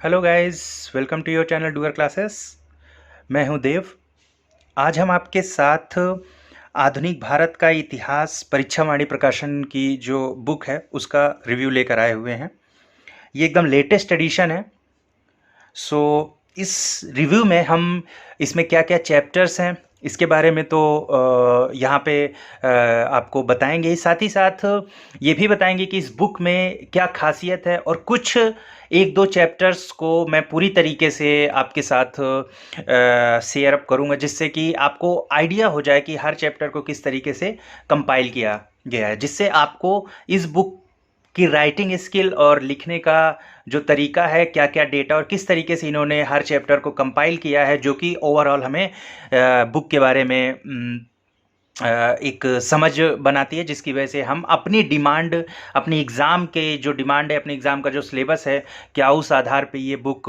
Hello guys, welcome to your channel Doer classes. मैं हूं देव। आज हम आपके साथ आधुनिक भारत का इतिहास परीक्षावाणी प्रकाशन की जो बुक है उसका रिव्यू लेकर आए हुए हैं। ये एकदम लेटेस्ट एडिशन है। सो इस रिव्यू में हम इसमें क्या क्या चैप्टर्स हैं इसके बारे में तो यहाँ पे आपको बताएंगे ही, साथ ही साथ ये भी बताएंगे कि इस बुक में क्या खासियत है, और कुछ एक दो चैप्टर्स को मैं पूरी तरीके से आपके साथ शेयर अप करूँगा, जिससे कि आपको आइडिया हो जाए कि हर चैप्टर को किस तरीके से कंपाइल किया गया है, जिससे आपको इस बुक कि राइटिंग स्किल और लिखने का जो तरीका है, क्या क्या डेटा और किस तरीके से इन्होंने हर चैप्टर को कंपाइल किया है, जो कि ओवरऑल हमें बुक के बारे में एक समझ बनाती है, जिसकी वजह से हम अपनी डिमांड, अपनी एग्ज़ाम के जो डिमांड है, अपने एग्ज़ाम का जो सिलेबस है, क्या उस आधार पे ये बुक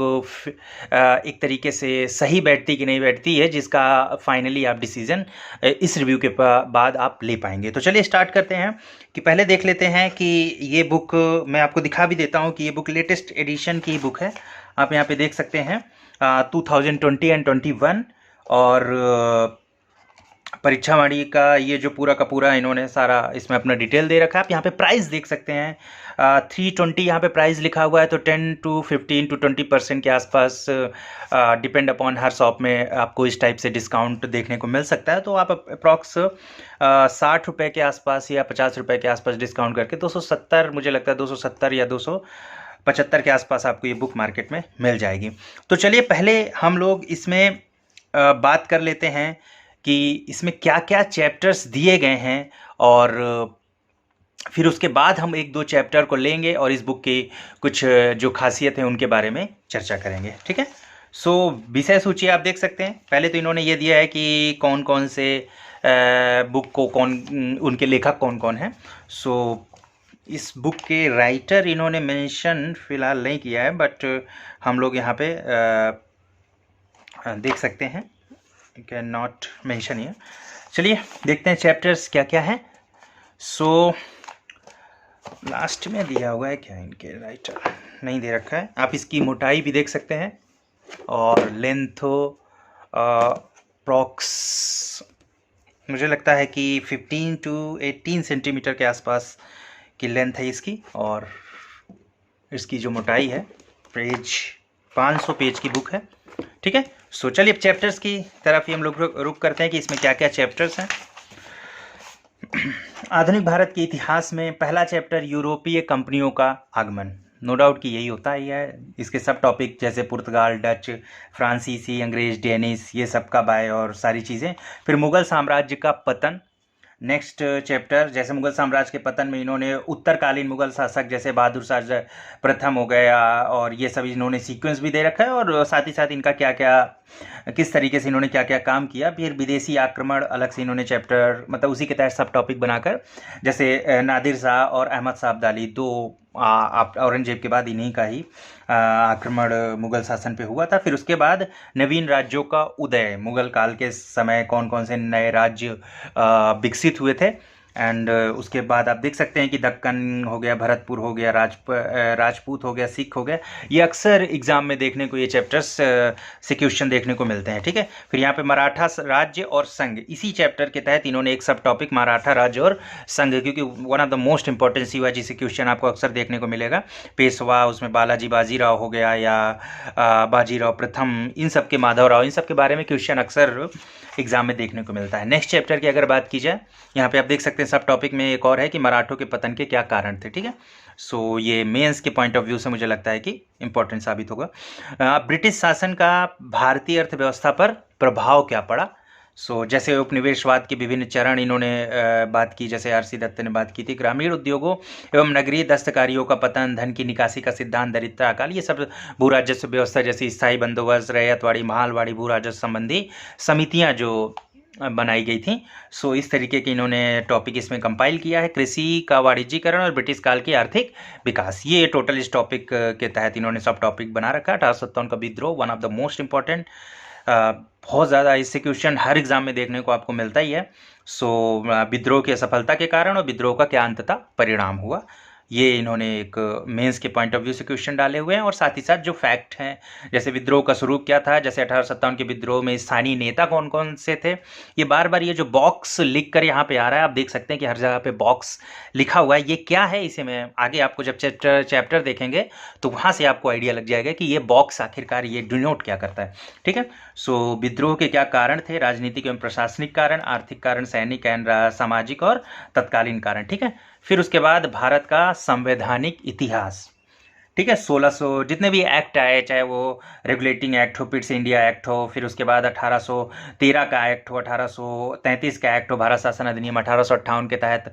एक तरीके से सही बैठती कि नहीं बैठती है, जिसका फाइनली आप डिसीज़न इस रिव्यू के बाद आप ले पाएंगे। तो चलिए स्टार्ट करते हैं कि पहले देख लेते हैं कि ये बुक, मैं आपको दिखा भी देता हूँ कि ये बुक लेटेस्ट एडिशन की बुक है। आप यहाँ पे देख सकते हैं 2020 एंड 21, और परीक्षावाणी का ये जो पूरा का पूरा इन्होंने सारा इसमें अपना डिटेल दे रखा है। आप यहाँ पे प्राइस देख सकते हैं 320 यहाँ पे प्राइस लिखा हुआ है, तो 10 to 15 to 20% के आसपास डिपेंड अपॉन हर शॉप में आपको इस टाइप से डिस्काउंट देखने को मिल सकता है। तो आप अप्रॉक्स 60 रुपये के आसपास या 50 रुपये के आसपास डिस्काउंट करके 270, मुझे लगता है 270 या 275 के आसपास आपको ये बुक मार्केट में मिल जाएगी। तो चलिए पहले हम लोग इसमें बात कर लेते हैं कि इसमें क्या क्या चैप्टर्स दिए गए हैं, और फिर उसके बाद हम एक दो चैप्टर को लेंगे और इस बुक की कुछ जो खासियत है उनके बारे में चर्चा करेंगे। ठीक है। सो विषय सूची आप देख सकते हैं। पहले तो इन्होंने ये दिया है कि कौन कौन से बुक को उनके लेखक कौन कौन हैं। सो इस बुक के राइटर इन्होंने मेंशन फिलहाल नहीं किया है, बट हम लोग यहाँ पे देख सकते हैं, कैन नॉट मेंशन हियर। चलिए देखते हैं चैप्टर्स क्या क्या है। सो लास्ट में दिया हुआ है क्या, इनके राइटर नहीं दे रखा है। आप इसकी मोटाई भी देख सकते हैं, और लेंथो प्रॉक्स मुझे लगता है कि 15 to 18 सेंटीमीटर के आसपास की लेंथ है इसकी, और इसकी जो मोटाई है पेज 500 पेज की बुक है। ठीक है। सो चलिए अब चैप्टर्स की तरफ ही हम लोग रुक करते हैं कि इसमें क्या क्या चैप्टर्स हैं। आधुनिक भारत के इतिहास में पहला चैप्टर यूरोपीय कंपनियों का आगमन। नो डाउट कि यही होता ही है। इसके सब टॉपिक जैसे पुर्तगाल, डच, फ्रांसीसी, अंग्रेज, डेनिश, ये सब का बाय और सारी चीज़ें। फिर मुगल साम्राज्य का पतन। नेक्स्ट चैप्टर, जैसे मुगल साम्राज्य के पतन में इन्होंने उत्तरकालीन मुगल शासक जैसे बहादुर शाह प्रथम हो गया, और ये सब इन्होंने सीक्वेंस भी दे रखा है, और साथ ही साथ इनका क्या क्या, किस तरीके से इन्होंने क्या क्या काम किया। फिर विदेशी आक्रमण अलग से इन्होंने चैप्टर, मतलब उसी के तहत सब टॉपिक बनाकर, जैसे नादिर शाह और अहमद शाह अब्दाली, दो औरंगजेब के बाद इन्हीं का ही आक्रमण मुगल शासन पे हुआ था। फिर उसके बाद नवीन राज्यों का उदय, मुगल काल के समय कौन कौन से नए राज्य विकसित हुए थे। एंड उसके बाद आप देख सकते हैं कि दक्कन हो गया, भरतपुर हो गया, राजपूत हो गया, सिख हो गया। ये अक्सर एग्जाम में देखने को, ये चैप्टर्स से क्वेश्चन देखने को मिलते हैं। ठीक है। फिर यहाँ पे मराठा राज्य और संघ, इसी चैप्टर के तहत इन्होंने एक सब टॉपिक मराठा राज्य और संघ, क्योंकि one of the most important Shivaji से क्वेश्चन आपको अक्सर देखने को मिलेगा। पेशवा, उसमें बालाजी बाजीराव हो गया, या बाजीराव प्रथम, इन सब के, माधवराव, इन सब के बारे में क्वेश्चन अक्सर एग्जाम में देखने को मिलता है। नेक्स्ट चैप्टर की अगर बात की जाए, यहाँ पे आप देख सकते हैं सब टॉपिक में एक और है कि मराठों के पतन के क्या कारण थे। ठीक है। सो ये मेंस के पॉइंट ऑफ व्यू से मुझे लगता है कि इंपॉर्टेंट साबित होगा। ब्रिटिश शासन का भारतीय अर्थव्यवस्था पर प्रभाव क्या पड़ा। सो जैसे उपनिवेशवाद के विभिन्न चरण इन्होंने बात की, जैसे आरसी दत्त ने बात की थी। ग्रामीण उद्योगों एवं नगरीय दस्तकारियों का पतन, धन की निकासी का सिद्धांत, दरिद्रता काल, ये सब भू राजस्व व्यवस्था जैसे स्थायी बंदोबस्त, रैयतवाड़ी, महालवाड़ी, भू राजस्व संबंधी समितियां जो बनाई गई थी। सो इस तरीके के इन्होंने टॉपिक इसमें कंपाइल किया है। कृषि का वाणिज्यीकरण और ब्रिटिश काल की आर्थिक विकास, ये टोटल इस टॉपिक के तहत इन्होंने सब टॉपिक बना रखा है। 1857 का विद्रोह, one of the most important, बहुत ज़्यादा इससे क्वेश्चन हर एग्जाम में देखने को आपको मिलता ही है। सो विद्रोह की असफलता के कारण और विद्रोह का क्या अंततः परिणाम हुआ। ये इन्होंने एक मेंस के पॉइंट ऑफ व्यू से क्वेश्चन डाले हुए हैं, और साथ ही साथ जो फैक्ट हैं, जैसे विद्रोह का स्वरूप क्या था, जैसे 1857 के विद्रोह में स्थानीय नेता कौन कौन से थे, ये बार बार ये जो बॉक्स लिख कर यहाँ पे आ रहा है, आप देख सकते हैं कि हर जगह पे बॉक्स लिखा हुआ है। ये क्या है, इसे मैं आगे आपको जब चैप्टर देखेंगे तो वहाँ से आपको आइडिया लग जाएगा कि ये बॉक्स आखिरकार ये डिनोट क्या करता है। ठीक है, सो विद्रोह के क्या कारण थे, राजनीतिक एवं प्रशासनिक कारण, आर्थिक कारण, सैनिक एंड सामाजिक और तत्कालीन कारण। ठीक है, फिर उसके बाद भारत का संवैधानिक इतिहास। ठीक है, 1600 जितने भी एक्ट आए, चाहे वो रेगुलेटिंग एक्ट हो, पिट्स इंडिया एक्ट हो, फिर उसके बाद 1813 का एक्ट हो, 1833 का एक्ट हो, भारत शासन अधिनियम 1858 के तहत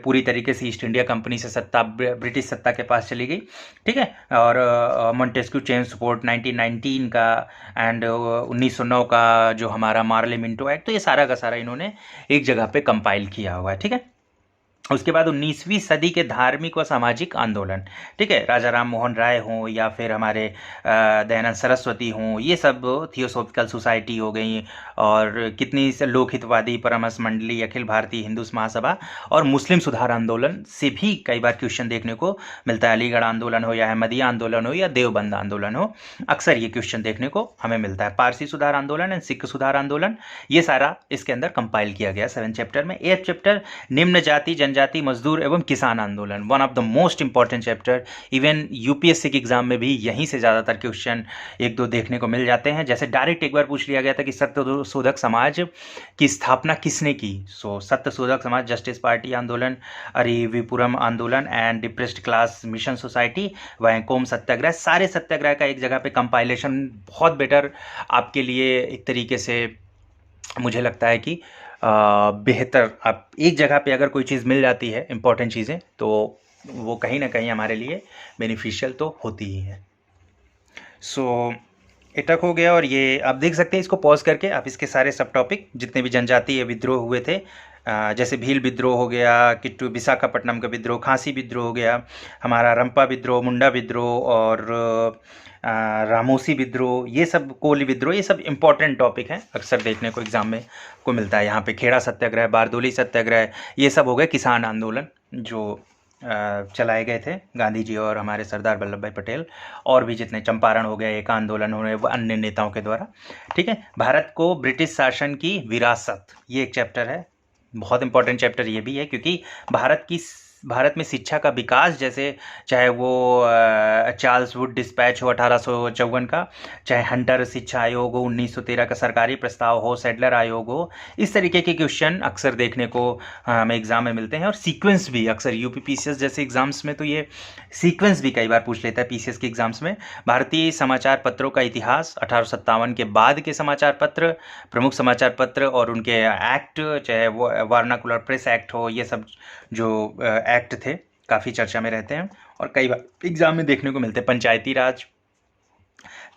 पूरी तरीके से ईस्ट इंडिया कंपनी से सत्ता ब्रिटिश सत्ता के पास चली गई। ठीक है, और मॉन्टेस्क्यू चेन सपोर्ट 1919 का, एंड 1909 का जो हमारा मार्ले मिंटो एक्ट, तो ये सारा का सारा इन्होंने एक जगह पे कंपाइल किया हुआ है। ठीक है, उसके बाद 19वीं सदी के धार्मिक व सामाजिक आंदोलन। ठीक है, राजा राम मोहन राय हों या फिर हमारे दयानंद सरस्वती हों, ये सब थियोसॉफिकल सोसाइटी हो गई, और कितनी से लोकहितवादी परामर्श मंडली, अखिल भारतीय हिंदू महासभा और मुस्लिम सुधार आंदोलन से भी कई बार क्वेश्चन देखने को मिलता है। अलीगढ़ आंदोलन हो या अहमदिया आंदोलन हो या देवबंद आंदोलन हो, अक्सर ये क्वेश्चन देखने को हमें मिलता है। पारसी सुधार आंदोलन एंड सिख सुधार आंदोलन, ये सारा इसके अंदर कंपाइल किया गया 7 चैप्टर में। 8 चैप्टर निम्न जाति जनजाति मजदूर एवं किसान आंदोलन, one of the most important chapter. Even UPSC के एग्जाम में भी यहीं से ज़्यादातर क्वेश्चन एक दो देखने को मिल जाते हैं। जैसे डायरेक्ट एक बार पूछ लिया गया था कि सत्यशोधक समाज की स्थापना किसने की। सो सत्यशोधक समाज, जस्टिस पार्टी आंदोलन, अरिविपुरम आंदोलन and depressed class mission society, Vaikom Satyagraha, सारे सत्याग्रह का एक जगह पे कंपाइलेशन बहुत बेटर आपके लिए एक तरीके से मुझे लगता है कि बेहतर, आप एक जगह पे अगर कोई चीज़ मिल जाती है इंपॉर्टेंट चीज़ें, तो वो कहीं ना कहीं हमारे लिए बेनिफिशियल तो होती ही है। सो एटक हो गया, और ये आप देख सकते हैं, इसको पॉज करके आप इसके सारे सब टॉपिक जितने भी जनजातीय विद्रोह हुए थे, जैसे भील विद्रोह हो गया, किट्टू विशाखापट्टनम का विद्रोह, खांसी विद्रोह हो गया, हमारा रंपा विद्रोह, मुंडा विद्रोह, और रामोसी विद्रोह, ये सब कोली विद्रोह, ये सब इंपॉर्टेंट टॉपिक हैं, अक्सर देखने को एग्जाम में को मिलता है। यहाँ पे खेड़ा सत्याग्रह, बारदोली सत्याग्रह, ये सब हो गए किसान आंदोलन जो चलाए गए थे गांधी जी और हमारे सरदार वल्लभ भाई पटेल, और भी जितने चंपारण हो गए, एक आंदोलन हो रहे अन्य नेताओं के द्वारा। ठीक है, भारत को ब्रिटिश शासन की विरासत, ये एक चैप्टर है, बहुत इंपॉर्टेंट चैप्टर ये भी है, क्योंकि भारत में शिक्षा का विकास, जैसे चाहे वो चार्ल्स वुड डिस्पैच हो 1854 का, चाहे हंटर शिक्षा आयोग हो 1913 का सरकारी प्रस्ताव हो, सैडलर आयोग हो, इस तरीके के क्वेश्चन अक्सर देखने को हमें एग्जाम में मिलते हैं। और सीक्वेंस भी अक्सर यूपी पीसीएस जैसे एग्जाम्स में तो ये सीक्वेंस भी कई बार पूछ लेता है पीसीएस के एग्जाम्स में। भारतीय समाचार पत्रों का इतिहास, 1857 के बाद के समाचार पत्र, प्रमुख समाचार पत्र और उनके एक्ट, चाहे वो वार्नाकुलर प्रेस एक्ट हो, ये सब जो एक्ट थे काफ़ी चर्चा में रहते हैं और कई बार एग्जाम में देखने को मिलते हैं। पंचायती राज,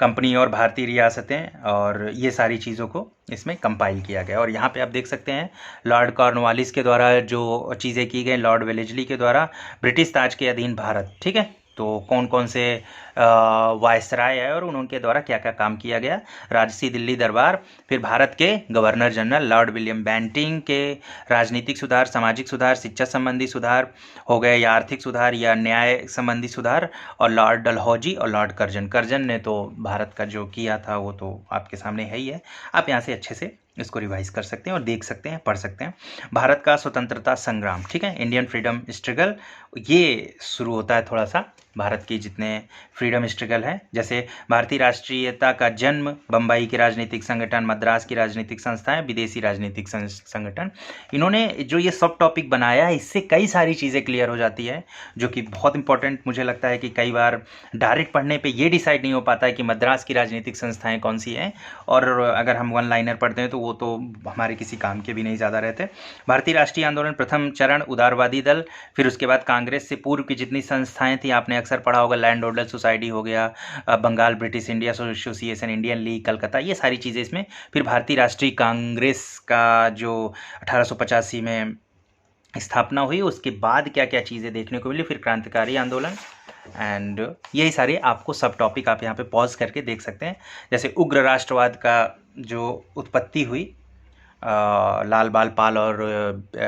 कंपनी और भारतीय रियासतें, और ये सारी चीज़ों को इसमें कंपाइल किया गया। और यहाँ पे आप देख सकते हैं लॉर्ड कॉर्नवालिस के द्वारा जो चीज़ें की गई, लॉर्ड वेलेस्ली के द्वारा, ब्रिटिश ताज के अधीन भारत। ठीक है, तो कौन कौन से वायसराय है और उनके द्वारा क्या क्या काम किया गया, राजसी दिल्ली दरबार, फिर भारत के governor general lord William Bentinck के राजनीतिक सुधार, सामाजिक सुधार, शिक्षा संबंधी सुधार हो गए, या आर्थिक सुधार या न्याय संबंधी सुधार, और लॉर्ड डलहौजी और लॉर्ड कर्जन ने तो भारत का जो किया था वो तो आपके सामने है ही है। आप यहाँ से अच्छे से इसको रिवाइज कर सकते हैं और देख सकते हैं, पढ़ सकते हैं। भारत का स्वतंत्रता संग्राम, ठीक है, इंडियन फ्रीडम स्ट्रगल, ये शुरू होता है थोड़ा सा भारत की जितने फ्रीडम स्ट्रगल है, जैसे भारतीय राष्ट्रीयता का जन्म, बम्बई के राजनीतिक संगठन, मद्रास की राजनीतिक संस्थाएं, विदेशी राजनीतिक संगठन, इन्होंने जो ये सब टॉपिक बनाया है, इससे कई सारी चीज़ें क्लियर हो जाती है, जो कि बहुत इंपॉर्टेंट मुझे लगता है कि कई बार डायरेक्ट पढ़ने पे ये डिसाइड नहीं हो पाता है कि मद्रास की राजनीतिक संस्थाएं कौन सी हैं, और अगर हम वन लाइनर पढ़ते हैं तो वो तो हमारे किसी काम के भी नहीं ज़्यादा रहते। भारतीय राष्ट्रीय आंदोलन, प्रथम चरण उदारवादी दल, फिर उसके बाद कांग्रेस से पूर्व की जितनी संस्थाएं थी आपने अक्सर पढ़ा होगा, लैंड ऑर्डर सोसाइटी हो गया, Bengal British India Association, Indian League Calcutta, ये सारी चीज़ें इसमें। फिर भारतीय राष्ट्रीय कांग्रेस का जो 1885 में स्थापना हुई, उसके बाद क्या क्या चीज़ें देखने को मिली, फिर क्रांतिकारी आंदोलन, एंड यही सारे आपको सब टॉपिक आप यहाँ पे पॉज करके देख सकते हैं। जैसे उग्र राष्ट्रवाद का जो उत्पत्ति हुई लाल बाल पाल और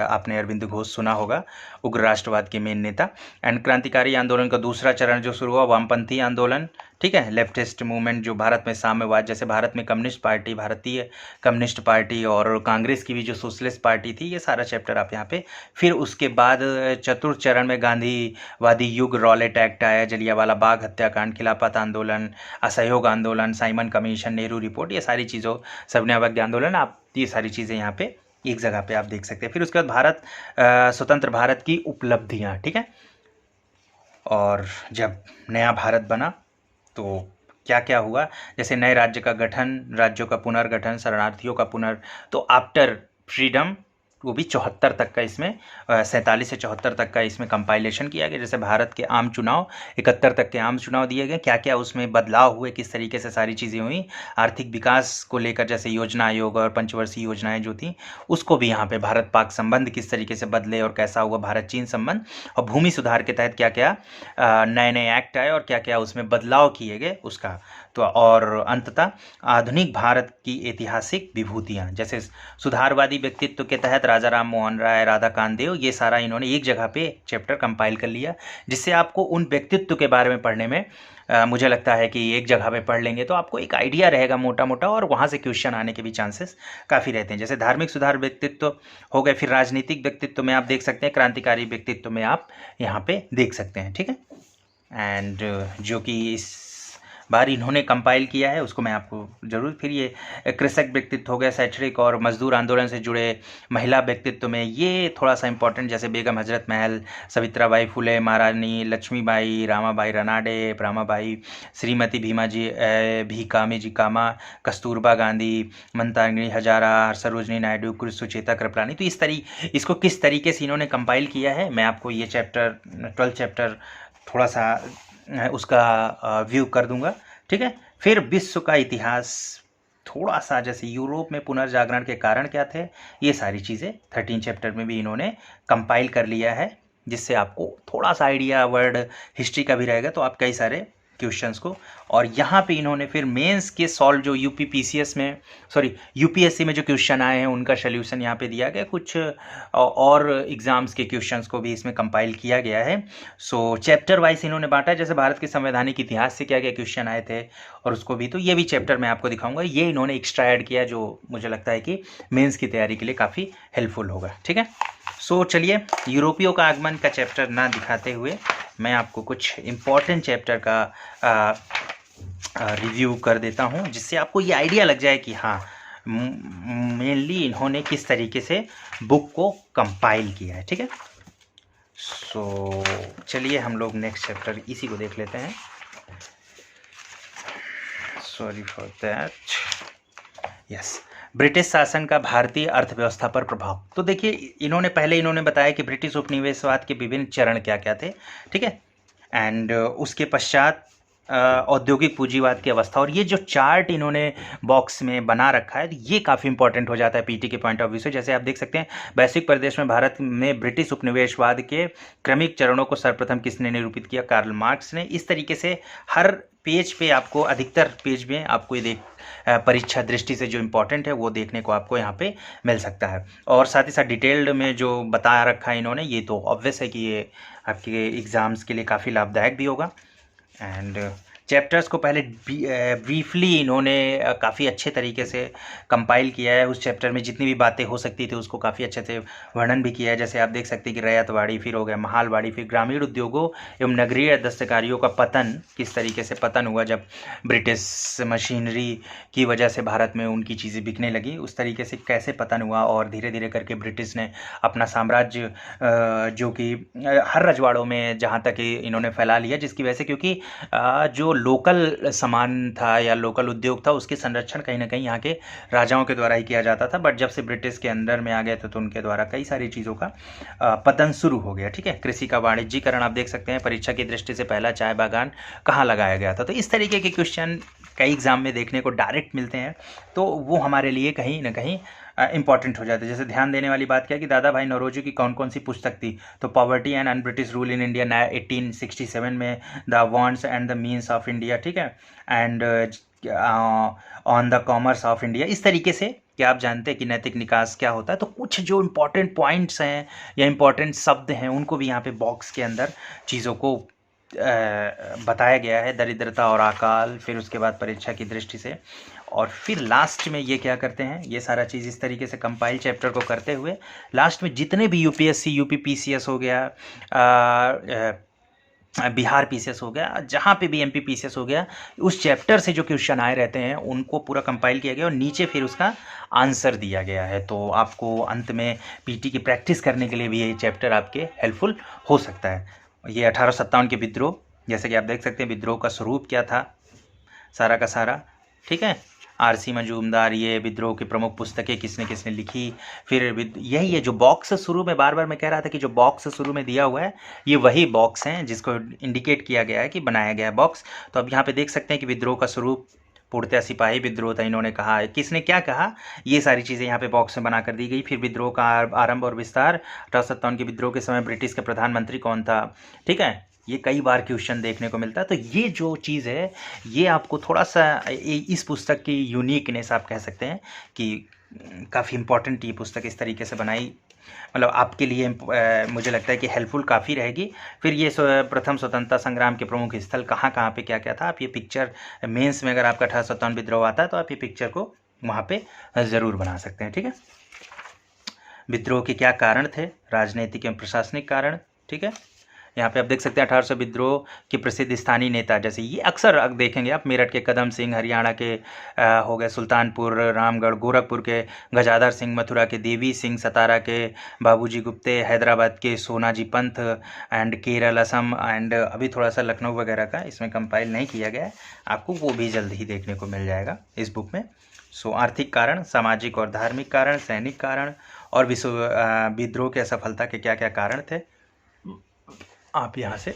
आपने अरविंद घोष सुना होगा, उग्र राष्ट्रवाद के मेन नेता। एंड क्रांतिकारी आंदोलन का दूसरा चरण जो शुरू हुआ, वामपंथी आंदोलन, ठीक है, लेफ्टिस्ट मूवमेंट जो भारत में साम्यवाद, जैसे भारत में कम्युनिस्ट पार्टी, भारतीय कम्युनिस्ट पार्टी और कांग्रेस की भी जो सोशलिस्ट पार्टी थी, ये सारा चैप्टर आप यहाँ पे। फिर उसके बाद चतुर्थ चरण में गांधीवादी युग, रॉलेट एक्ट आया, जलियांवाला बाग हत्याकांड, खिलाफत आंदोलन, असहयोग आंदोलन, साइमन कमीशन, नेहरू रिपोर्ट, ये सारी चीज़ों, सविनय अवज्ञा आंदोलन, आप ये सारी चीज़ें यहाँ पे एक जगह पे आप देख सकते हैं। फिर उसके बाद भारत, स्वतंत्र भारत की उपलब्धियाँ, ठीक है, और जब नया भारत बना तो क्या क्या हुआ, जैसे नए राज्य का गठन, राज्यों का पुनर्गठन, शरणार्थियों का तो आफ्टर फ्रीडम, वो भी 74 तक का इसमें 47 से 74 तक का इसमें कंपाइलेशन किया गया। जैसे भारत के आम चुनाव 71 तक के आम चुनाव दिए गए, क्या क्या उसमें बदलाव हुए, किस तरीके से सारी चीज़ें हुई, आर्थिक विकास को लेकर जैसे योजना आयोग और पंचवर्षीय योजनाएं जो थी उसको भी यहाँ पे, भारत पाक संबंध किस तरीके से बदले और कैसा हुआ भारत चीन संबंध, और भूमि सुधार के तहत क्या क्या नए नए एक्ट आए और क्या क्या उसमें बदलाव किए गए उसका। तो और अंततः आधुनिक भारत की ऐतिहासिक विभूतियाँ, जैसे सुधारवादी व्यक्तित्व के तहत राजा राम मोहन राय, राधा कामदेव, ये सारा इन्होंने एक जगह पे चैप्टर कंपाइल कर लिया, जिससे आपको उन व्यक्तित्व के बारे में पढ़ने में मुझे लगता है कि एक जगह पे पढ़ लेंगे तो आपको एक आइडिया रहेगा मोटा मोटा, और वहाँ से क्वेश्चन आने के भी चांसेस काफ़ी रहते हैं। जैसे धार्मिक सुधार व्यक्तित्व हो गए, फिर राजनीतिक व्यक्तित्व में आप देख सकते हैं, क्रांतिकारी व्यक्तित्व में आप यहाँ पे देख सकते हैं, ठीक है। एंड जो कि इस बार इन्होंने कंपाइल किया है उसको मैं आपको ज़रूर, फिर ये कृषक व्यक्तित्व हो गया, शैक्षणिक और मजदूर आंदोलन से जुड़े महिला व्यक्तित्व में ये थोड़ा सा इंपॉर्टेंट, जैसे बेगम हजरत महल, सावित्रीबाई फुले, महारानी लक्ष्मीबाई, रामाबाई रनाडे, रामाबाई, श्रीमती भीमाजी भीकामी जी कामा, कस्तूरबा गांधी, मंतागिनी हजारा, सरोजनी नायडू, सुचेता कृपलानी। तो इसको किस तरीके से इन्होंने कंपाइल किया है, मैं आपको ये चैप्टर 12 चैप्टर थोड़ा सा उसका व्यू कर दूंगा, ठीक है। फिर विश्व का इतिहास थोड़ा सा, जैसे यूरोप में पुनर्जागरण के कारण क्या थे, ये सारी चीज़ें 13 चैप्टर में भी इन्होंने कंपाइल कर लिया है, जिससे आपको थोड़ा सा आइडिया वर्ड हिस्ट्री का भी रहेगा, तो आप कई सारे क्वेश्चंस को। और यहाँ पे इन्होंने फिर मेंस के सॉल्व जो यूपीपीसीएस में, सॉरी यूपीएससी में जो क्वेश्चन आए हैं उनका सोल्यूशन यहाँ पे दिया गया, कुछ और एग्जाम्स के क्वेश्चंस को भी इसमें कंपाइल किया गया है। सो चैप्टर वाइज इन्होंने बांटा है, जैसे भारत के संवैधानिक इतिहास से क्या क्या क्वेश्चन आए थे और उसको भी, तो ये भी चैप्टर मैं आपको दिखाऊंगा। ये इन्होंने एक्स्ट्रा ऐड किया जो मुझे लगता है कि मेन्स की तैयारी के लिए काफ़ी हेल्पफुल होगा, ठीक है। सो चलिए, यूरोपियों का आगमन का चैप्टर ना दिखाते हुए मैं आपको कुछ इम्पॉर्टेंट चैप्टर का रिव्यू कर देता हूं, जिससे आपको ये आइडिया लग जाए कि हाँ मेनली इन्होंने किस तरीके से बुक को कंपाइल किया है, ठीक है। सो चलिए हम लोग नेक्स्ट चैप्टर इसी को देख लेते हैं। Sorry for that, yes, British शासन का भारतीय अर्थव्यवस्था पर प्रभाव। तो देखिए, इन्होंने बताया कि ब्रिटिश उपनिवेशवाद के विभिन्न चरण क्या क्या थे, ठीक है। एंड उसके पश्चात औद्योगिक पूंजीवाद की अवस्था, और ये जो चार्ट इन्होंने बॉक्स में बना रखा है ये काफ़ी इंपॉर्टेंट हो जाता है पीटी के पॉइंट ऑफ व्यू से। जैसे आप देख सकते हैं, वैश्विक परिदेश में भारत में ब्रिटिश उपनिवेशवाद के क्रमिक चरणों को सर्वप्रथम किसने निरूपित किया, कार्ल मार्क्स ने। इस तरीके से हर पेज पे आपको, अधिकतर पेज में आपको ये परीक्षा दृष्टि से जो इम्पोर्टेंट है वो देखने को आपको यहाँ पे मिल सकता है। और साथ ही साथ डिटेल्ड में जो बता रखा है इन्होंने, ये तो ऑब्वियस है कि ये आपके एग्ज़ाम्स के लिए काफ़ी लाभदायक भी होगा। एंड चैप्टर्स को पहले ब्रीफली इन्होंने काफ़ी अच्छे तरीके से कंपाइल किया है। उस चैप्टर में जितनी भी बातें हो सकती थी उसको काफ़ी अच्छे से वर्णन भी किया है। जैसे आप देख सकते हैं कि रैयतवाड़ी, फिर हो गया महालवाड़ी, फिर ग्रामीण उद्योगों एवं नगरीय दस्तकारियों का पतन, किस तरीके से पतन हुआ जब ब्रिटिश मशीनरी की वजह से भारत में उनकी चीज़ें बिकने लगी, उस तरीके से कैसे पतन हुआ, और धीरे धीरे करके ब्रिटिश ने अपना साम्राज्य जो कि हर रजवाड़ों में जहाँ तक इन्होंने फैला लिया, जिसकी वजह से, क्योंकि जो लोकल सामान था या लोकल उद्योग था उसके संरक्षण कहीं ना कहीं यहाँ के राजाओं के द्वारा ही किया जाता था। बट जब से ब्रिटिश के अंदर में आ गए तो उनके द्वारा कई सारी चीज़ों का पतन शुरू हो गया, ठीक है। कृषि का वाणिज्यीकरण आप देख सकते हैं, परीक्षा की दृष्टि से पहला चाय बागान कहाँ लगाया गया था। तो इस तरीके के क्वेश्चन कई एग्जाम में देखने को डायरेक्ट मिलते हैं, तो वो हमारे लिए कहीं ना कहीं इंपॉर्टेंट हो जाता है। जैसे ध्यान देने वाली बात क्या है कि दादा भाई नौरोजी की कौन कौन सी पुस्तक थी, तो poverty and un British rule in India 1867 में, the wants and the means of India, ठीक है, and on the commerce of India. इस तरीके से क्या आप जानते हैं कि नैतिक निकास क्या होता है? तो कुछ जो इम्पोर्टेंट पॉइंट्स हैं या इम्पोर्टेंट शब्द हैं उनको भी यहाँ पे बॉक्स के अंदर चीज़ों को बताया गया है। दरिद्रता और अकाल, फिर उसके बाद परीक्षा की दृष्टि से, और फिर लास्ट में ये क्या करते हैं, ये सारा चीज़ इस तरीके से कंपाइल चैप्टर को करते हुए लास्ट में जितने भी यूपीएससी, यूपी पीसीएस हो गया, बिहार पीसीएस हो गया, जहाँ पे भी एमपी पीसीएस हो गया, उस चैप्टर से जो क्वेश्चन आए रहते हैं उनको पूरा कंपाइल किया गया और नीचे फिर उसका आंसर दिया गया है। तो आपको अंत में पीटी की प्रैक्टिस करने के लिए भी ये चैप्टर आपके हेल्पफुल हो सकता है। ये 1857 के विद्रोह, जैसे कि आप देख सकते हैं विद्रोह का स्वरूप क्या था, सारा का सारा, ठीक है। आरसी मजूमदार, ये विद्रोह की प्रमुख पुस्तकें किसने किसने लिखी, फिर यही है जो बॉक्स शुरू में, बार बार मैं कह रहा था कि जो बॉक्स शुरू में दिया हुआ है ये वही बॉक्स हैं जिसको इंडिकेट किया गया है कि बनाया गया है बॉक्स। तो अब यहाँ पे देख सकते हैं कि विद्रोह का स्वरूप पूर्णतः सिपाही विद्रोह था, इन्होंने कहा है, किसने क्या कहा, ये सारी चीज़ें यहाँ पे बॉक्स में बना कर दी गई। फिर विद्रोह का आरंभ और विस्तार, 1857 के विद्रोह के समय ब्रिटिश का प्रधानमंत्री कौन था, ठीक है। ये कई बार क्वेश्चन देखने को मिलता है। तो ये जो चीज़ है ये आपको थोड़ा सा इस पुस्तक की यूनिकनेस आप कह सकते हैं कि काफ़ी इम्पोर्टेंट ये पुस्तक इस तरीके से बनाई, मतलब आपके लिए मुझे लगता है कि हेल्पफुल काफ़ी रहेगी। फिर ये प्रथम स्वतंत्रता संग्राम के प्रमुख स्थल कहाँ कहाँ पे क्या क्या था, आप ये पिक्चर मेंस में अगर आपका 1857 विद्रोह आता है तो आप ये पिक्चर को वहाँ पे ज़रूर बना सकते हैं, ठीक है। विद्रोह के क्या कारण थे, राजनीतिक एवं प्रशासनिक कारण, ठीक है। यहाँ पे आप देख सकते हैं 1800 विद्रोह के प्रसिद्ध स्थानीय नेता, जैसे ये अक्सर देखेंगे आप, मेरठ के कदम सिंह, हरियाणा के हो गए सुल्तानपुर रामगढ़, गोरखपुर के गजाधर सिंह, मथुरा के देवी सिंह, सतारा के बाबूजी गुप्ते, हैदराबाद के सोनाजी पंथ, एंड केरल, असम, एंड अभी थोड़ा सा लखनऊ वगैरह का इसमें कंपाइल नहीं किया गया है, आपको वो भी जल्द ही देखने को मिल जाएगा इस बुक में। सो आर्थिक कारण, सामाजिक और धार्मिक कारण, सैनिक कारण और विद्रोह के असफलता के क्या क्या कारण थे, आप यहाँ से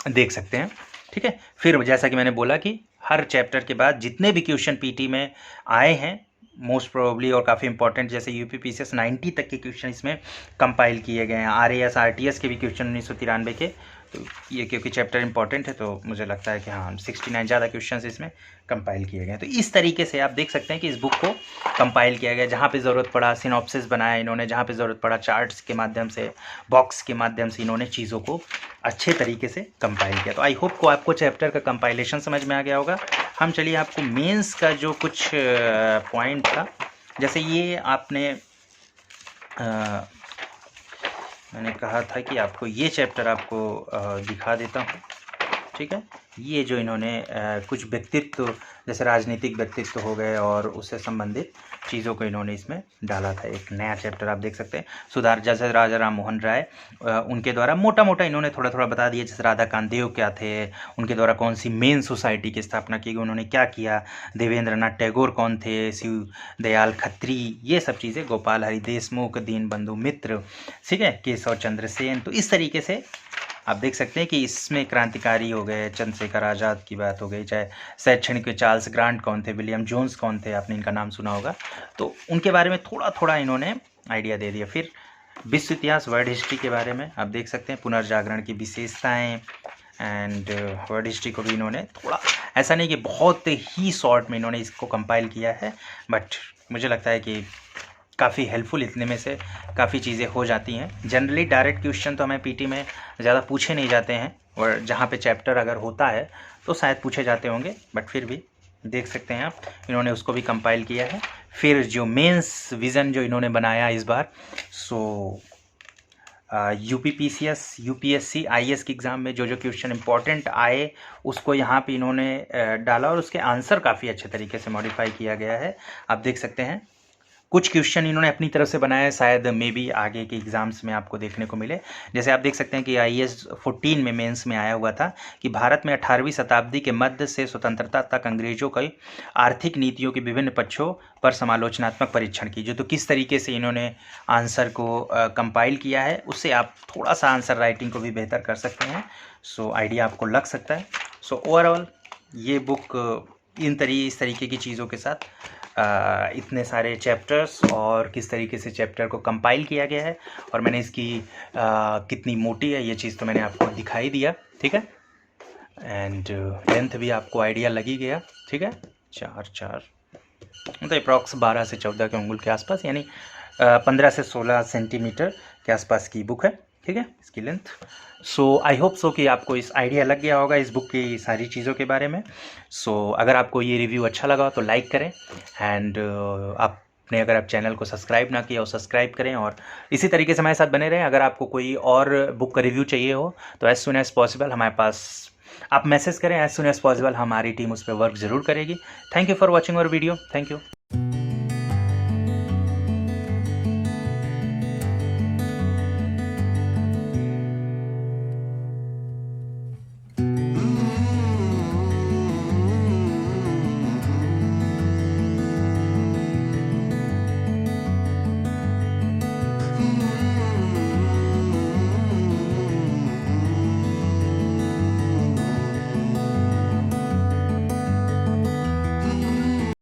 देख सकते हैं, ठीक है। फिर जैसा कि मैंने बोला कि हर चैप्टर के बाद जितने भी क्वेश्चन पीटी में आए हैं मोस्ट प्रोबेबली और काफ़ी इंपॉर्टेंट, जैसे यूपी पीसीएस 90 तक के क्वेश्चन इसमें कंपाइल किए गए हैं, आरएएस आरटीएस के भी क्वेश्चन 1993 के, तो ये क्योंकि चैप्टर इंपॉर्टेंट है तो मुझे लगता है कि हाँ 69 ज़्यादा क्वेश्चंस इसमें कंपाइल किए गए हैं। तो इस तरीके से आप देख सकते हैं कि इस बुक को कंपाइल किया गया, जहाँ पे ज़रूरत पड़ा सिनॉप्सिस बनाया इन्होंने, जहाँ पे ज़रूरत पड़ा चार्ट्स के माध्यम से, बॉक्स के माध्यम से इन्होंने चीज़ों को अच्छे तरीके से कंपाइल किया। तो आई होप को आपको चैप्टर का कंपाइलेशन समझ में आ गया होगा। हम चलिए आपको मेंस का जो कुछ पॉइंट था, जैसे ये आपने मैंने कहा था कि आपको ये चैप्टर आपको दिखा देता हूँ, ठीक है। ये जो इन्होंने कुछ व्यक्तित्व जैसे राजनीतिक व्यक्तित्व हो गए और उससे संबंधित चीज़ों को इन्होंने इसमें डाला था, एक नया चैप्टर आप देख सकते हैं। सुधार जैसे राजा राम मोहन राय, उनके द्वारा मोटा मोटा इन्होंने थोड़ा थोड़ा बता दिया, जैसे राधा कांत देव क्या थे, उनके द्वारा कौन सी मेन सोसाइटी की स्थापना की गई, उन्होंने क्या किया, देवेंद्र नाथ टैगोर कौन थे, शिव दयाल खत्री, ये सब चीज़ें, गोपाल हरि देशमुख, दीन बंधु मित्र, ठीक है, केशव चंद्र सेन। तो इस तरीके से आप देख सकते हैं कि इसमें क्रांतिकारी हो गए, चंद्रशेखर आज़ाद की बात हो गई, चाहे शैक्षणिक चार्ल्स ग्रांट कौन थे, विलियम जोन्स कौन थे, आपने इनका नाम सुना होगा, तो उनके बारे में थोड़ा थोड़ा इन्होंने आइडिया दे दिया। फिर विश्व इतिहास वर्ल्ड हिस्ट्री के बारे में आप देख सकते हैं, पुनर्जागरण की विशेषताएँ एंड वर्ल्ड हिस्ट्री को भी इन्होंने थोड़ा, ऐसा नहीं कि बहुत ही शॉर्ट में इन्होंने इसको कंपाइल किया है, बट मुझे लगता है कि काफ़ी हेल्पफुल, इतने में से काफ़ी चीज़ें हो जाती हैं। जनरली डायरेक्ट क्वेश्चन तो हमें पीटी में ज़्यादा पूछे नहीं जाते हैं, और जहाँ पे चैप्टर अगर होता है तो शायद पूछे जाते होंगे, बट फिर भी देख सकते हैं आप, इन्होंने उसको भी कंपाइल किया है। फिर जो मेंस विज़न जो इन्होंने बनाया इस बार, सो यूपी पीसीएस, यूपीएससी, आईएएस के एग्ज़ाम में जो जो क्वेश्चन इंपॉर्टेंट आए उसको यहाँ पे इन्होंने डाला, और उसके आंसर काफ़ी अच्छे तरीके से मॉडिफाई किया गया है, आप देख सकते हैं। कुछ क्वेश्चन इन्होंने अपनी तरफ से बनाया है, शायद मे बी आगे के एग्ज़ाम्स में आपको देखने को मिले। जैसे आप देख सकते हैं कि आईएएस 14 में मेंस में आया हुआ था कि भारत में 18वीं शताब्दी के मध्य से स्वतंत्रता तक अंग्रेजों की आर्थिक नीतियों के विभिन्न पक्षों पर समालोचनात्मक परीक्षण कीजिए। तो किस तरीके से इन्होंने आंसर को कंपाइल किया है, उससे आप थोड़ा सा आंसर राइटिंग को भी बेहतर कर सकते हैं। सो आइडिया आपको लग सकता है। सो ओवरऑल ये बुक इस तरीके की चीज़ों के साथ इतने सारे चैप्टर्स और किस तरीके से चैप्टर को कंपाइल किया गया है, और मैंने इसकी कितनी मोटी है ये चीज़ तो मैंने आपको दिखाई दिया, ठीक है। एंड लेंथ भी आपको आइडिया लगी गया, ठीक है। 4 4 मतलब अप्रॉक्स 12 से 14 के अंगुल के आसपास, यानी 15 से 16 सेंटीमीटर के आसपास की बुक है, ठीक है, इसकी length. So I hope so कि आपको इस आइडिया लग गया होगा इस बुक की सारी चीज़ों के बारे में। सो अगर आपको ये रिव्यू अच्छा लगा तो लाइक करें, एंड आपने अगर आप चैनल को सब्सक्राइब ना किया हो सब्सक्राइब करें, और इसी तरीके से हमारे साथ बने रहें। अगर आपको कोई और बुक का रिव्यू चाहिए हो तो एज़ सुन एज़ पॉसिबल हमारे पास आप मैसेज करें, एज़ सुन एज़ पॉसिबल हमारी टीम उस पर वर्क ज़रूर करेगी। Thank you for watching our video, thank you.